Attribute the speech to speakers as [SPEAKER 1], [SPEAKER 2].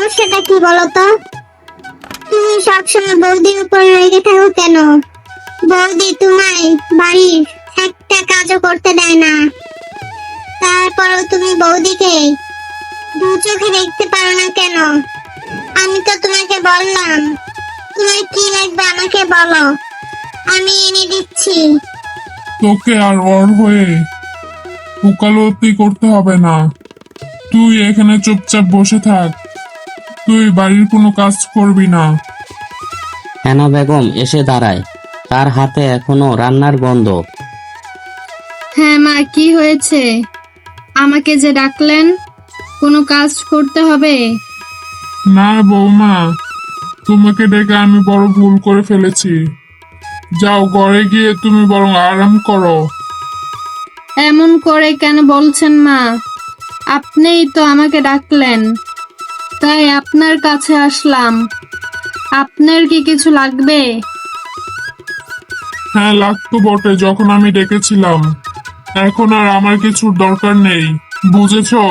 [SPEAKER 1] সমস্যাটা কি বলো তো? তুমি সবসময় বৌদির উপর রেগে থাকো কেন? বৌদি তোমায় বাড়ির একটা কাজও করতে দেয় না, তারপরও তুমি বৌদিকে দু চোখে দেখতে পারো না কেন? আমি তো তোমাকে বললাম, তোমার কি লাগবে আমাকে বলো, আমি এনে দিচ্ছি।
[SPEAKER 2] তোকে আর ওর হয়ে ওকালতি করতে হবে না। তুই এখানে চুপচাপ বসে থাক। তুই বাড়ির কোনো কাজ করবি না।
[SPEAKER 3] হেনা বেগম এসে দাঁড়ায়, তার হাতে এখনো রান্নার গন্ধ।
[SPEAKER 4] হ্যাঁ মা, কি হয়েছে? আমাকে যে ডাকলেন, কোনো কাজ করতে হবে?
[SPEAKER 2] না বৌমা, তোমাকে ডেকে আমি বড় ভুল করে ফেলেছি। যাও ঘরে গিয়ে তুমি বরং আরাম করো।
[SPEAKER 4] এমন করে কেন বলছেন মা? আপনিই তো আমাকে ডাকলেন, তাই আপনার কাছে আসলাম। আপনার কি কিছু লাগবে?
[SPEAKER 2] হ্যাঁ লাগতো বটে যখন আমি ডেকেছিলাম। এখন আর আমার কিছুর দরকার নেই, বুঝেছো?